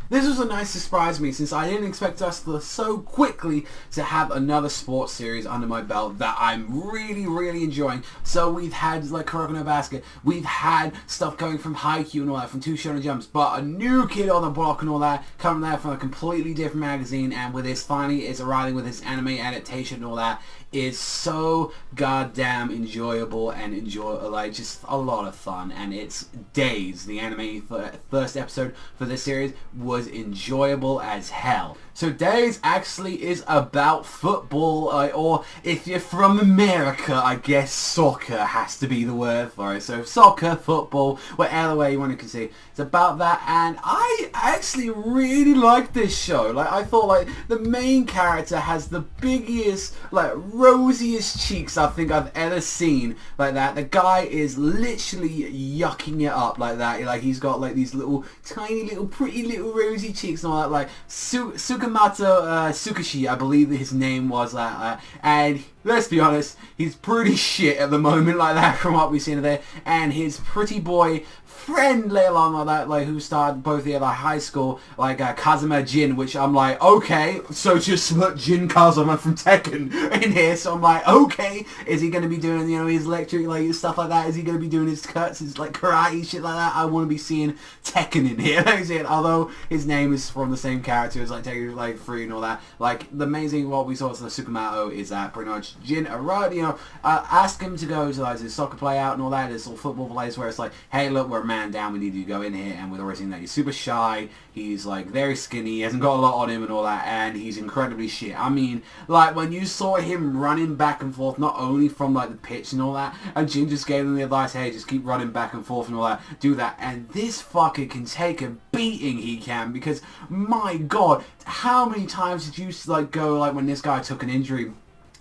This was a nice surprise to me since I didn't expect us to so quickly to have another sports series under my belt that I'm really enjoying. So we've had like Kuroko no Basket, we've had stuff going from Haikyu and all that, from Two Shonen Jumps, but a new kid on the block and all that, coming there from a completely different magazine, and with this finally is arriving with his anime adaptation and all that, is so goddamn enjoyable and like just a lot of fun. And it's Days, the anime first episode for this series, was enjoyable as hell. So Days actually is about football, or if you're from America, I guess soccer has to be the word for it. So soccer, football, whatever way you want to consider, it's about that. And I actually really like this show. Like, I thought like the main character has the biggest, like rosiest cheeks I think I've ever seen. Like that, the guy is literally yucking it up like that. Like he's got like these little tiny little pretty little rosy cheeks and all that. Like Sugamato Tsukushi, I believe his name was that, and let's be honest, he's pretty shit at the moment like that from what we've seen there. And his pretty boy friend later on like that, like who started both here like high school, like Kazuma Jin, which I'm like, okay, so just put Jin Kazuma from Tekken in here. So I'm like, okay, is he going to be doing, you know, his lecturing, like stuff like that? Is he going to be doing his cuts, his like karate shit like that? I want to be seeing Tekken in here. Although his name is from the same character as like Tekken, like 3 and all that. Like the main thing what we saw with the Sukumato is that pretty much Jin arrived, you know, asked him to go to like his soccer play out and all that, this little football place where it's like, hey look, we're a man down, we need you to go in here. And with already seeing that he's super shy, he's like very skinny, he hasn't got a lot on him and all that, and he's incredibly shit. I mean, like when you saw him running back and forth, not only from like the pitch and all that, and Jin just gave him the advice, hey, just keep running back and forth and all that, do that. And this fucker can take a beating, he can, because my god, how many times did you like go like when this guy took an injury,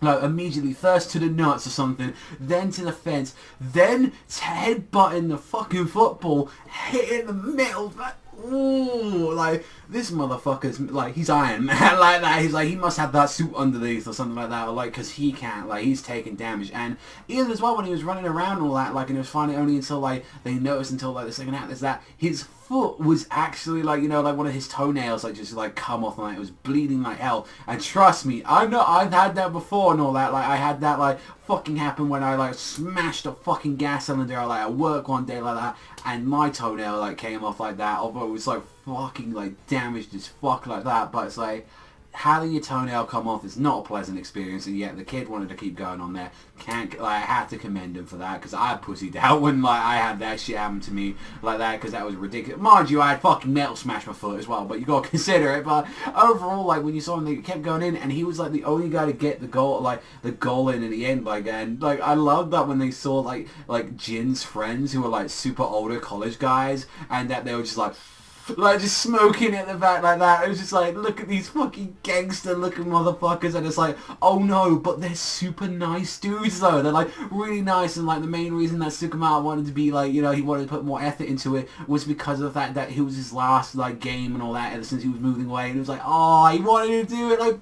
like immediately first to the nuts or something, then to the fence, then headbutting the fucking football, hitting the middle, like, ooh, like this motherfucker's like, he's Iron Man like that. He's like, he must have that suit underneath or something like that, or like, because he can't, like, he's taking damage. And even as well when he was running around and all that, like, and it was finally only until like they noticed until like the second act is that his foot was actually like, you know, like one of his toenails like just like come off, and like it was bleeding like hell. And trust me, I know I've had that before and all that. Like I had that like fucking happen when I like smashed a fucking gas cylinder like at work one day like that, and my toenail like came off like that, although it was like fucking like damaged as fuck like that. But it's like, having your toenail come off is not a pleasant experience, and yet the kid wanted to keep going on there. Can't, like, I have to commend him for that, because I pussied out when like I had that shit happen to me like that, because that was ridiculous. Mind you, I had fucking metal smash my foot as well, but you gotta consider it. But overall, like when you saw him, they kept going in, and he was like the only guy to get the goal, like the goal in at the end. Like, and like I love that when they saw like Jin's friends who were like super older college guys, and that they were just like just smoking at the back like that. It was just like, look at these fucking gangster looking motherfuckers, and it's like, oh no, but they're super nice dudes though. They're like really nice, and like the main reason that Sukamato wanted to be like, you know, he wanted to put more effort into it was because of the fact that it was his last like game and all that ever since he was moving away, and he was like, oh, he wanted to do it. Like,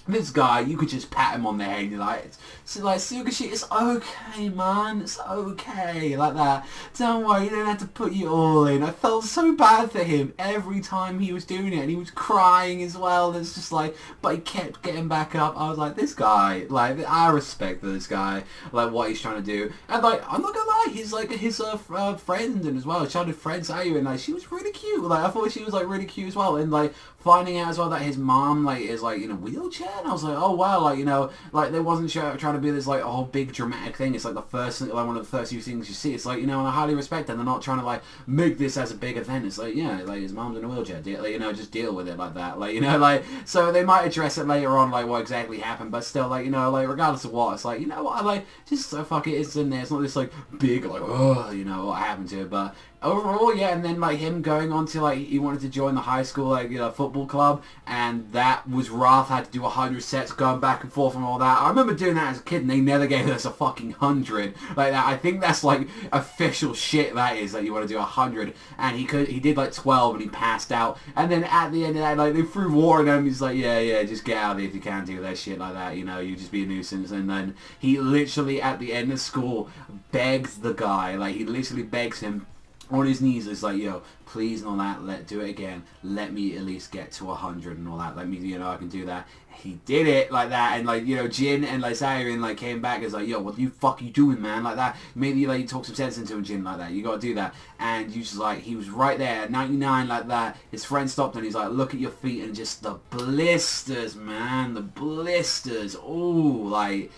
this guy, you could just pat him on the head and you're like, so like, Tsukushi, it's okay, man, it's okay, like that. Don't worry, you don't have to put you all in. I felt so bad for him every time he was doing it, and he was crying as well. And it's just like, but he kept getting back up. I was like, this guy, like, I respect this guy, like, what he's trying to do. And like, I'm not gonna lie, he's like, his friend and as well, his childhood friend, Sayu, and like, she was really cute. Like, I thought she was like really cute as well. And like, finding out as well that his mom like is like in a wheelchair, and I was like, oh wow, like, you know, like they wasn't trying to be this like a whole big dramatic thing. It's like the first, like one of the first few things you see. It's like, you know, and I highly respect them. They're not trying to like make this as a big event. It's like, yeah, like his mom's in a wheelchair, like, you know, just deal with it like that, like, you know, like, so they might address it later on, like what exactly happened, but still, like, you know, like regardless of what, it's like, you know what, I like, just so fuck it, it's in there. It's not this like big like, oh, you know, what happened to it. But overall, yeah. And then like him going on to like, he wanted to join the high school like, you know, football club, and that was rough. Had to do 100 sets going back and forth and all that. I remember doing that as a kid, and they never gave us a fucking 100 like that. I think that's like official shit, that is, that you want to do 100, and he did like 12 and he passed out. And then at the end of that, like they threw water at him. He's like, yeah, just get out of there if you can't do that shit like that, you know, you just be a nuisance. And then he literally at the end of school begs the guy, like he literally begs him, on his knees. It's like, yo, please and all that, do it again. Let me at least get to 100 and all that. Let me, you know, I can do that. He did it like that, and like, you know, Jin and like Siren like came back as like, yo, what the fuck you doing, man? Like that. Maybe like talk some sense into him, Jin, like that. You gotta do that. And you just like, he was right there at 99 like that. His friend stopped and he's like, look at your feet, and just the blisters, man, the blisters. Oh, like.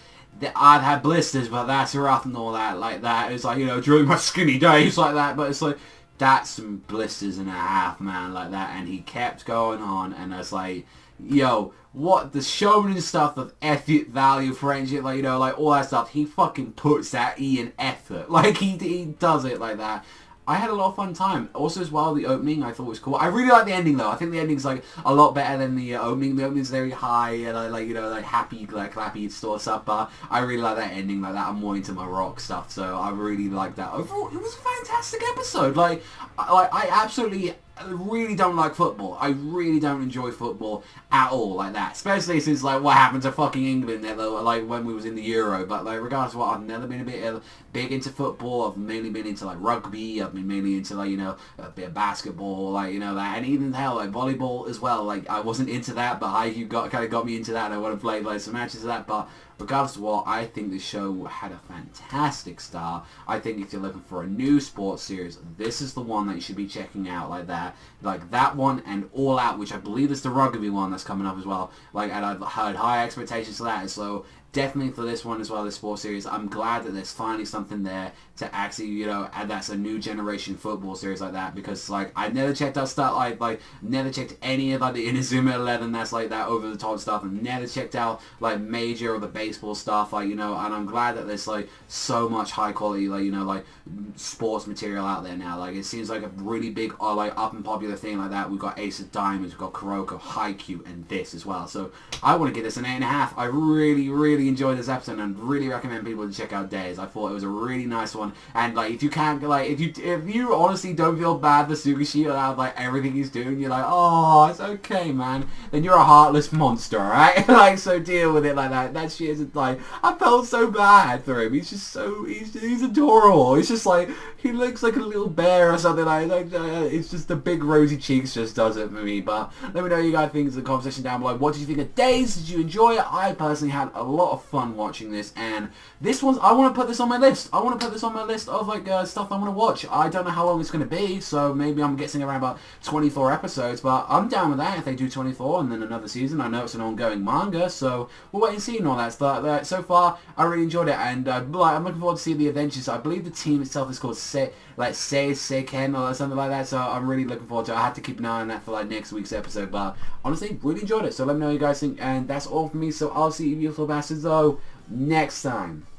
I've had blisters, but that's rough and all that, like that. It's like, you know, during my skinny days, like that. But it's like, that's some blisters and a half, man, like that. And he kept going on, and I was like, yo, what the shonen stuff of effort, value, friendship, like, you know, like all that stuff. He fucking puts that E in effort, like he does it like that. I had a lot of fun time. Also, as well, the opening I thought was cool. I really like the ending though. I think the ending's like a lot better than the opening. The opening's very high and I like, you know, like happy, like clappy sort of stuff. But I really like that ending like that. I'm more into my rock stuff, so I really like that. Overall, it was a fantastic episode. Like I absolutely really don't like football. I really don't enjoy football at all like that. Especially since like what happened to fucking England there though, like when we was in the Euro. But like regardless of what, I've never been a bit big into football. I've mainly been into like rugby. I've been mainly into like, you know, a bit of basketball, like, you know, that, and even hell like volleyball as well. Like I wasn't into that, but Haikyu kind of got me into that, and I want to play like some matches of that. But regardless of what, I think the show had a fantastic start. I think if you're looking for a new sports series, this is the one that you should be checking out like that. Like that one and All Out, which I believe is the rugby one that's coming up as well. Like, and I've had high expectations for that. So definitely for this one as well, this sports series, I'm glad that there's finally something there to actually, you know, and that's a new generation football series like that, because like I never checked out stuff like never checked any of like the Inazuma 11 that's like that over the top stuff, and never checked out like major or the baseball stuff, like, you know, and I'm glad that there's like so much high quality, like, you know, like sports material out there now. Like it seems like a really big like up and popular thing like that. We've got Ace of Diamonds, we've got Kuroko, Haikyu, and this as well. So I want to give this an 8.5. I really enjoyed this episode and really recommend people to check out Days. I thought it was a really nice one, and like if you can't, like if you honestly don't feel bad for Tsukushi about like everything he's doing, you're like, oh, it's okay, man, then you're a heartless monster, alright? Like, so deal with it like that. That shit isn't like, I felt so bad for him. He's just so, he's adorable. It's just like, he looks like a little bear or something like it's just the big rosy cheeks just does it for me. But let me know what you guys think in the comment section down below. What did you think of Days? Did you enjoy it? I personally had a lot of fun watching this, and this one's, I want to put this on my list. I want to put this on my list of like stuff I want to watch. I don't know how long it's going to be, so maybe I'm guessing around about 24 episodes, but I'm down with that if they do 24 and then another season. I know it's an ongoing manga, so we'll wait and see and all that stuff. So far, I really enjoyed it, and I'm looking forward to see the adventures. I believe the team itself is called Seiken or something like that, so I'm really looking forward to it. I have to keep an eye on that for like next week's episode, but honestly, really enjoyed it. So let me know what you guys think, and that's all from me, so I'll see you beautiful bastards though next time.